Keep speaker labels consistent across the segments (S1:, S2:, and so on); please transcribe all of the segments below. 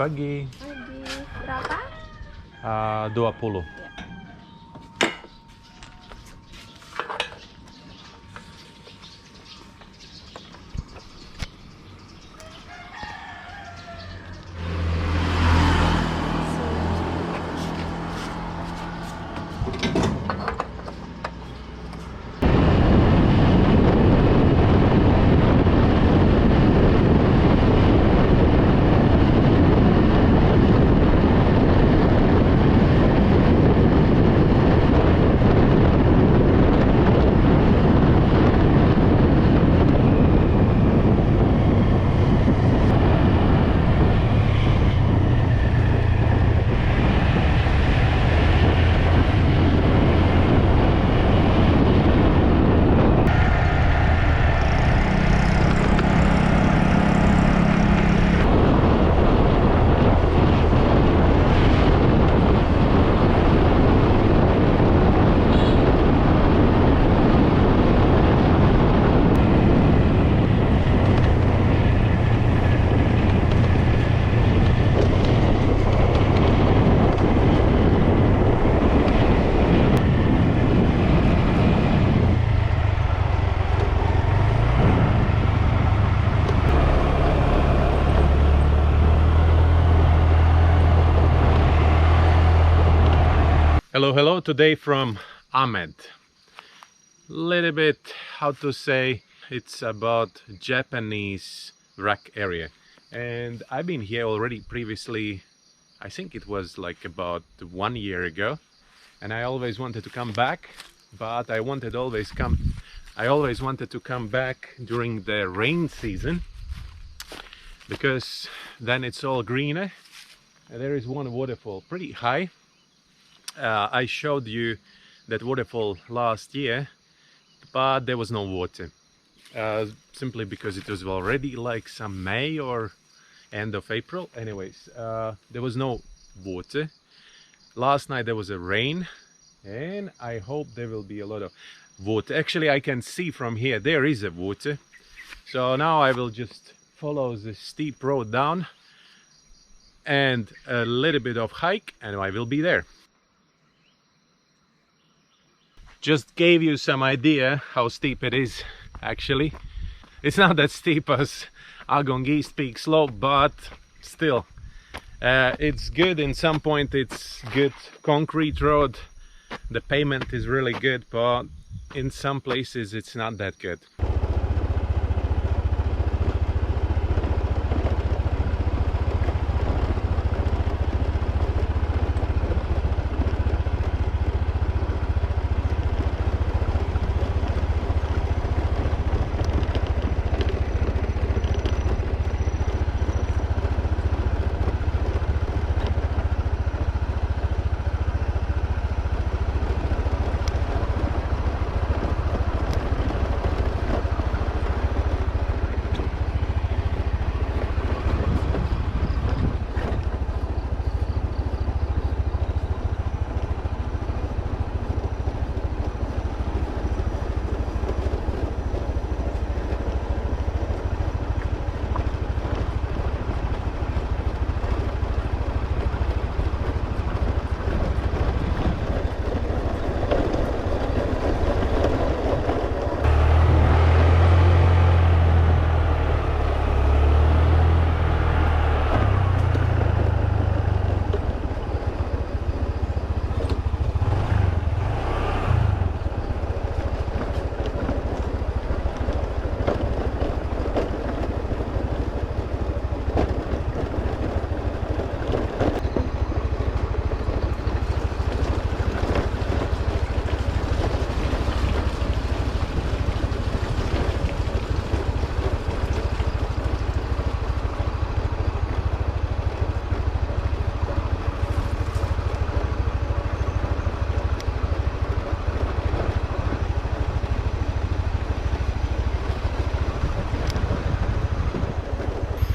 S1: pagi.
S2: Pagi. Berapa?
S1: 20. Hello, today from Amed. Little bit, how to say, it's about Japanese wreck area. And I've been here already previously, I think it was like about 1 year ago. And I always wanted to come back, but I always wanted to come back during the rain season, because then it's all greener. And there is one waterfall pretty high. I showed you that waterfall last year, but there was no water, simply because it was already like some May or end of April. Anyways, there was no water. Last night there was a rain, and I hope there will be a lot of water. Actually, I can see from here there is a water. So now I will just follow the steep road down and a little bit of hike, and I will be there. Just gave you some idea how steep it is. Actually, it's not that steep as Agongist Peak slope, but still, it's good. In some point it's good concrete road, the pavement is really good, but in some places it's not that good.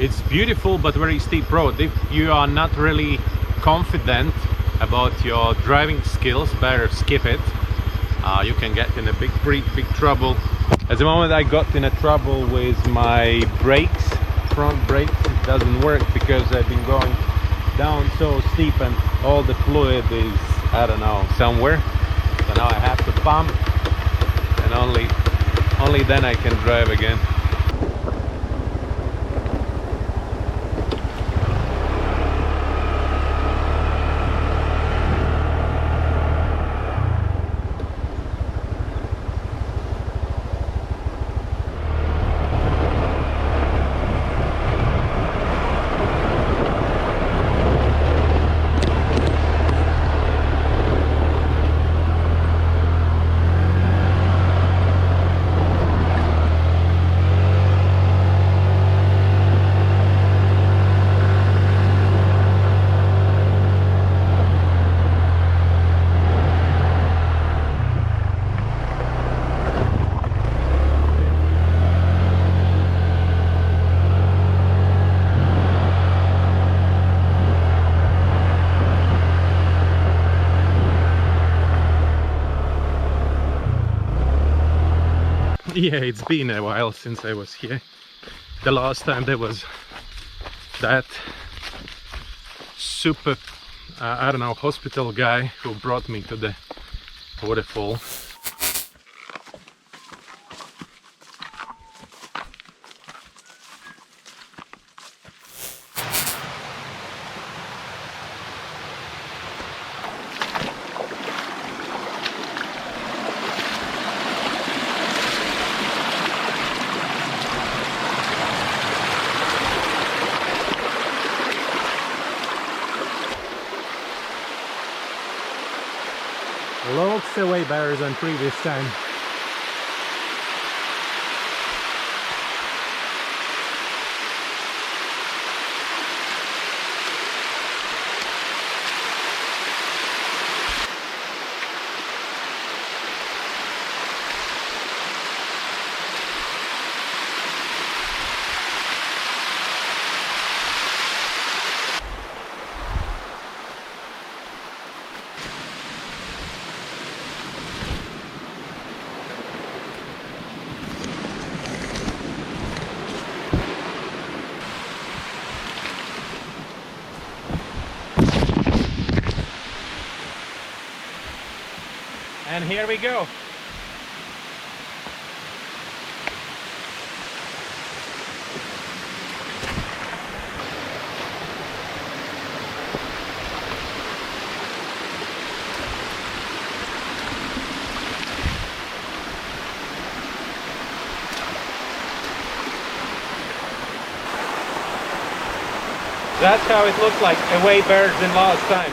S1: It's beautiful but very steep road. If you are not really confident about your driving skills, better skip it. You can get in a big trouble. At the moment I got in a trouble with my brakes, front brakes. It doesn't work because I've been going down so steep and all the fluid is, I don't know, somewhere. So now I have to pump, and only then I can drive again. Yeah, it's been a while since I was here. The last time there was that super, I don't know, hospital guy who brought me to the waterfall. Lots way better than previous time. And here we go. That's how it looks like, way better than last time.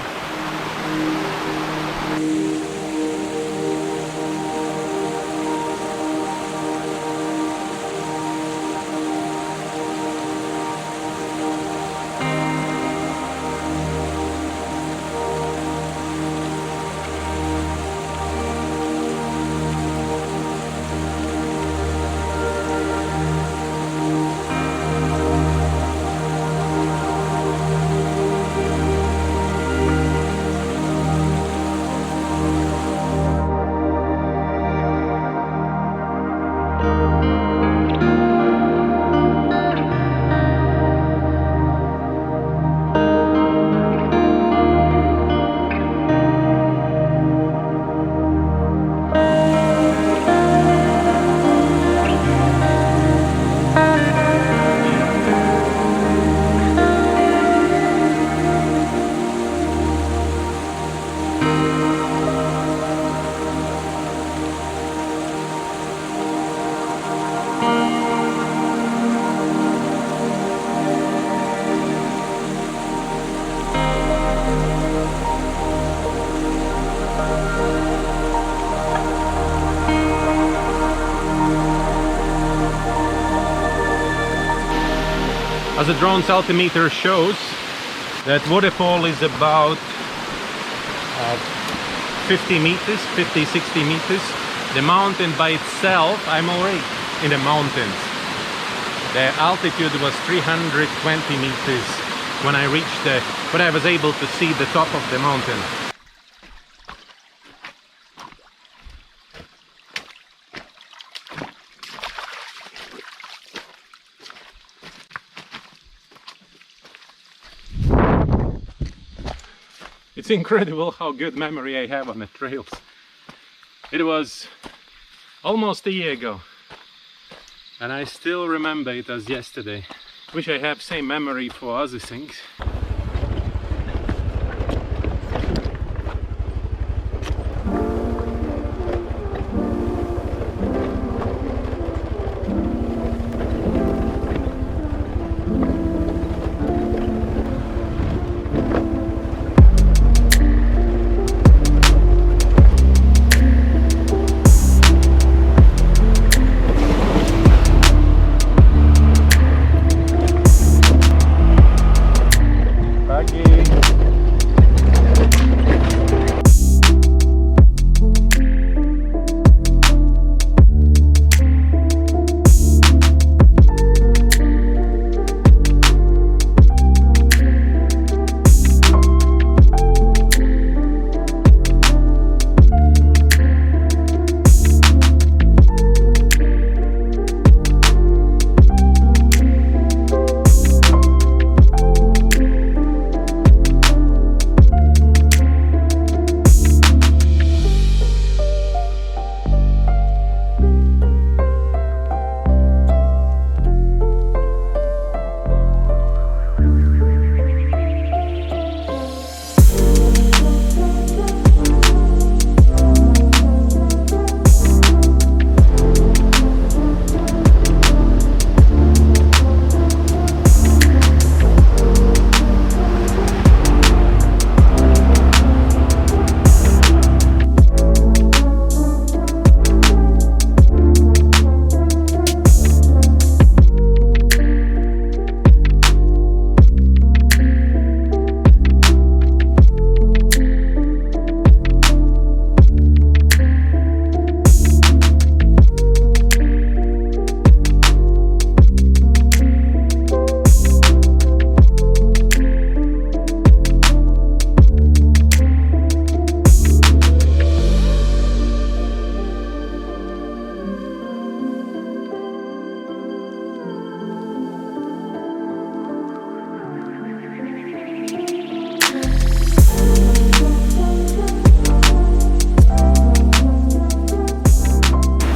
S1: As the drone's altimeter shows, that waterfall is about 50 meters, 50-60 meters. The mountain by itself, I'm already in the mountains. The altitude was 320 meters when I reached when I was able to see the top of the mountain. It's incredible how good memory I have on the trails. It was almost a year ago, and I still remember it as yesterday. Wish I have same memory for other things.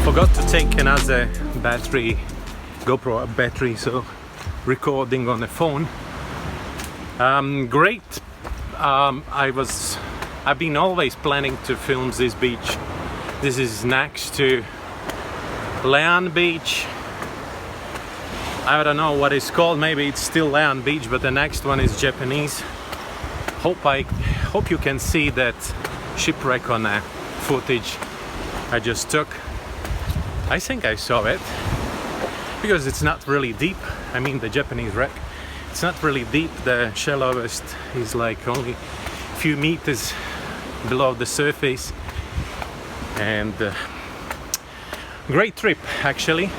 S1: Forgot to take another battery, GoPro battery, so recording on the phone. Great. I've been always planning to film this beach. This is next to Leon Beach. I don't know what it's called, maybe it's still Leon Beach, but the next one is Japanese. Hope you can see that shipwreck on the footage I just took. I think I saw it, because it's not really deep. I mean, the Japanese wreck, it's not really deep. The shallowest is like only a few meters below the surface, and great trip actually.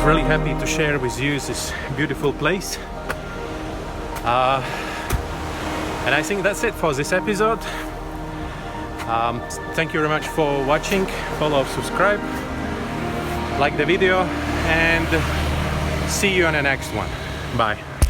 S1: Really happy to share with you this beautiful place, and I think that's it for this episode. Thank you very much for watching. Follow, subscribe, like the video, and See you on the next one. Bye.